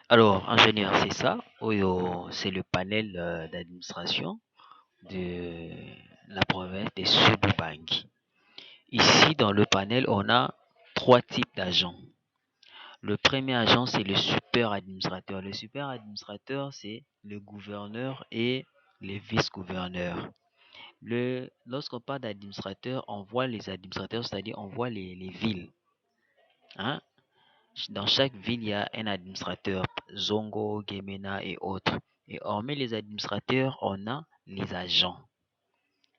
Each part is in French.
Alors, ingénieur, c'est ça. C'est le panel d'administration de la province des Sud-Ubangi. Ici, dans le panel, on a trois types d'agents. Le premier agent, c'est le super administrateur. Le super administrateur, c'est le gouverneur et les vice-gouverneurs. Lorsqu'on parle d'administrateur, on voit les administrateurs, c'est-à-dire on voit les villes. Hein? Dans chaque ville, il y a un administrateur, Zongo, Gemena et autres. Et hormis les administrateurs, on a les agents.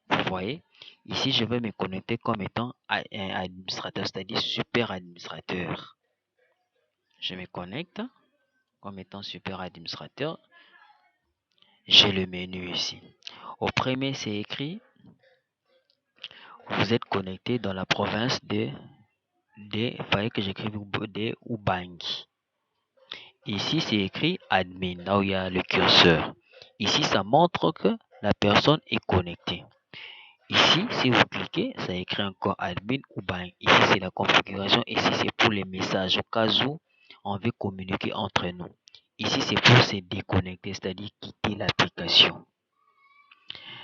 Vous voyez? Ici, je vais me connecter comme étant un administrateur, c'est-à-dire super administrateur. Je me connecte comme étant super administrateur. J'ai le menu ici. Au premier, c'est écrit, vous êtes connecté dans la province il fallait que j'écrive de Ubangi. Ici, c'est écrit admin, là où il y a le curseur. Ici, ça montre que la personne est connectée. Ici, si vous cliquez, ça écrit encore admin ou bank. Ici, c'est la configuration. Ici, c'est pour les messages au cas où on veut communiquer entre nous. Ici, c'est pour se déconnecter, c'est-à-dire quitter l'application.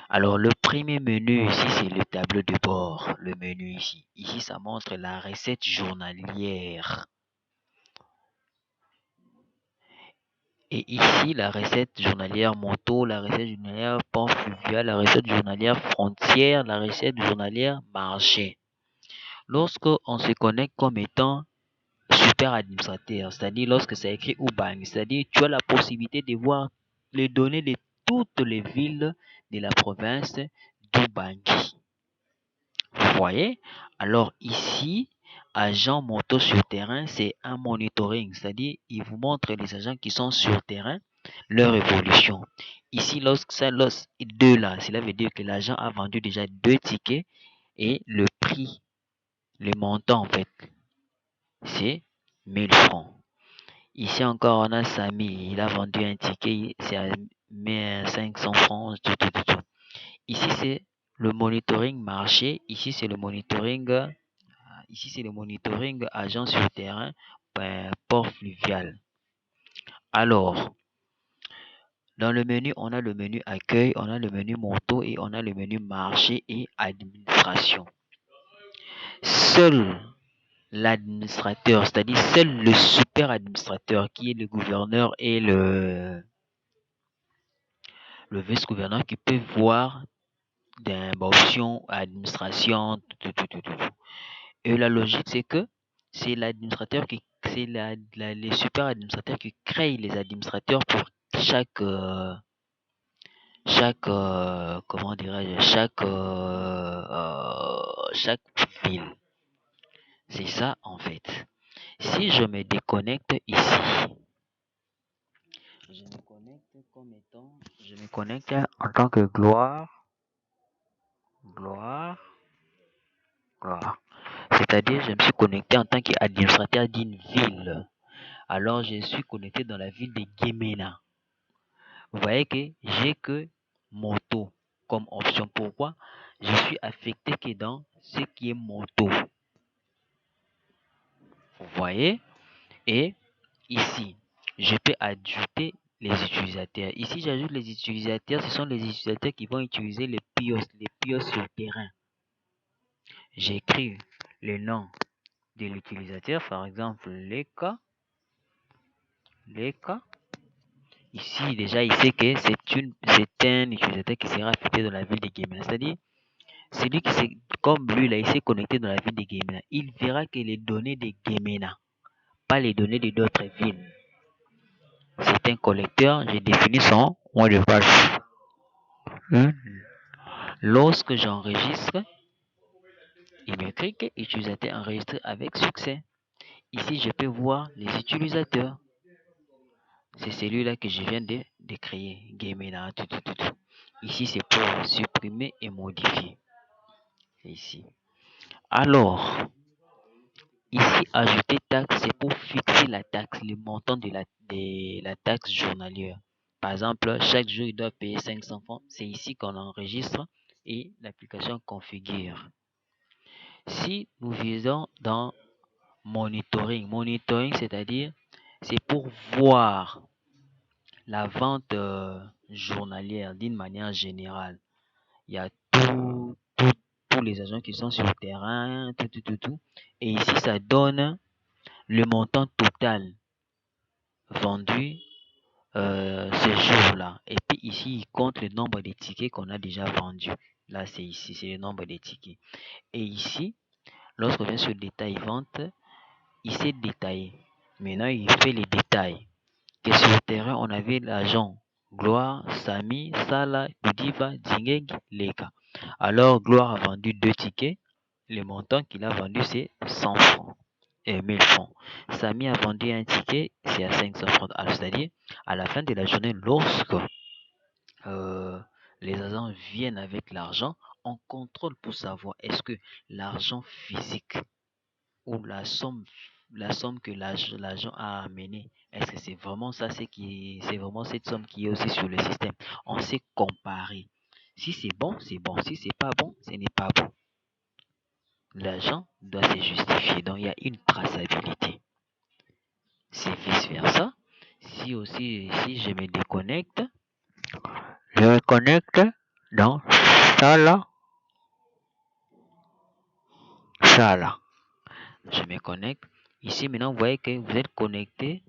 Alors, le premier menu ici, c'est le tableau de bord. Le menu ici. Ici, ça montre la recette journalière. Et ici, la recette journalière moto, la recette journalière pont fluvial, la recette journalière frontière, la recette journalière marché. Lorsque on se connecte comme étant super administrateur, c'est-à-dire lorsque c'est écrit Ubang, c'est-à-dire tu as la possibilité de voir les données de toutes les villes de la province d'Ubangi. Vous voyez? Alors ici, agent moto sur terrain, c'est un monitoring, c'est-à-dire il vous montre les agents qui sont sur terrain, leur évolution. Ici, deux là, cela veut dire que l'agent a vendu déjà 2 tickets et le prix, le montant en fait, c'est 1000 francs. Ici encore, on a Samy, il a vendu un ticket, c'est à 500 francs, tout. Ici, c'est le monitoring marché. Ici, c'est le monitoring agent sur terrain, port fluvial. Alors, dans le menu, on a le menu accueil, on a le menu moto et on a le menu marché et administration. Seul l'administrateur, c'est-à-dire seul le super administrateur qui est le gouverneur et le vice-gouverneur qui peut voir des options administration, tout. Et la logique, c'est que c'est l'administrateur qui, c'est les super administrateurs qui créent les administrateurs pour comment dirais-je, chaque ville. C'est ça en fait. Si je me déconnecte ici, je me connecte en tant que gloire. C'est-à-dire, je me suis connecté en tant qu'administrateur d'une ville. Alors, je suis connecté dans la ville de Gemena. Vous voyez que j'ai que moto comme option. Pourquoi? Je suis affecté que dans ce qui est moto. Vous voyez? Et ici, je peux ajouter les utilisateurs. Ici, j'ajoute les utilisateurs. Ce sont les utilisateurs qui vont utiliser les PIOS sur terrain. J'écris le nom de l'utilisateur, par exemple, Leka. Ici, déjà, il sait que c'est un utilisateur qui sera affecté dans la ville de Gemena. C'est-à-dire, celui qui s'est, comme lui, là, il s'est connecté dans la ville de Gemena. Il verra que les données de Gemena, pas les données de d'autres villes. C'est un collecteur, j'ai défini son mot de passe. Lorsque j'enregistre, il m'écrit que l'utilisateur enregistré avec succès. Ici, je peux voir les utilisateurs. C'est celui-là que je viens de créer. Gemena, tout. Ici, c'est pour supprimer et modifier. Ici. Alors, ici, ajouter taxe, c'est pour fixer la taxe, le montant de la taxe journalière. Par exemple, chaque jour, il doit payer 500 francs. C'est ici qu'on enregistre et l'application configure. Si nous visons dans monitoring, c'est-à-dire c'est pour voir la vente journalière d'une manière générale. Il y a tous les agents qui sont sur le terrain, tout. Et ici, ça donne le montant total vendu ce jour-là. Et puis ici, il compte le nombre de tickets qu'on a déjà vendus. Là, c'est ici, c'est le nombre de tickets. Et ici, lorsqu'on vient sur le détail vente, il s'est détaillé. Maintenant, il fait les détails. Que sur le terrain, on avait l'agent Gloire, Samy, Salah, Godiva, Dingeg, Leka. Alors, Gloire a vendu 2 tickets. Le montant qu'il a vendu, c'est 100 francs et 1000 francs. Samy a vendu un ticket, c'est à 500 francs. C'est-à-dire, à la fin de la journée, lorsque les agents viennent avec l'argent, on contrôle pour savoir est-ce que l'argent physique ou la somme que l'agent a amené, est-ce que c'est vraiment ça, c'est vraiment cette somme qui est aussi sur le système. On sait comparer. Si c'est bon, c'est bon. Si c'est pas bon, ce n'est pas bon. L'agent doit se justifier. Donc, il y a une traçabilité. C'est vice-versa. Si aussi, si je me déconnecte, je me connecte dans ça là, ça là. Je me connecte. Ici, maintenant, vous voyez que vous êtes connecté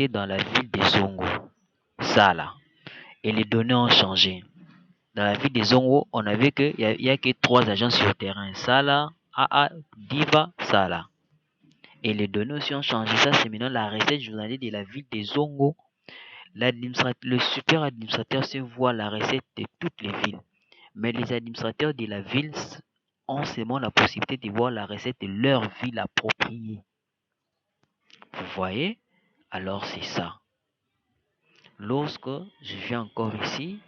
dans la ville de Zongo. Ça là. Et les données ont changé. Dans la ville de Zongo, on avait que, il y a que 3 agents sur le terrain. Ça là, AA, Diva, ça là. Et les données aussi ont changé. Ça, c'est maintenant la recette journalière de la ville de Zongo. Le super administrateur se voit la recette de toutes les villes. Mais les administrateurs de la ville ont seulement la possibilité de voir la recette de leur ville appropriée. Vous voyez? Alors c'est ça. Lorsque je viens encore ici,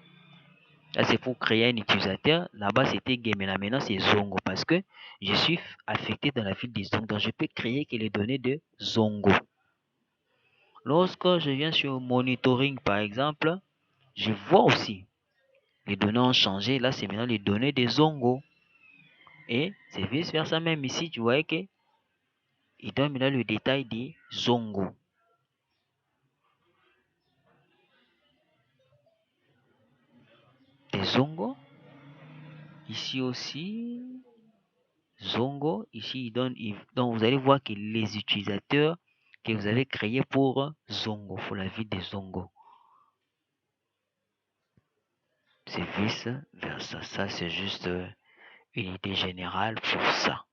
là c'est pour créer un utilisateur. Là-bas c'était Gemena. Maintenant c'est Zongo parce que je suis affecté dans la ville de Zongo. Donc je peux créer que les données de Zongo. Lorsque je viens sur monitoring par exemple, je vois aussi les données ont changé. Là c'est maintenant les données de Zongo. Et c'est vice versa même ici. Tu vois que il donne maintenant le détail des Zongo. Des Zongo. Ici aussi, Zongo. Ici, donc vous allez voir que les utilisateurs que vous avez créés pour Zongo, pour la ville de Zongo. C'est vice versa. Ça, c'est juste une idée générale pour ça.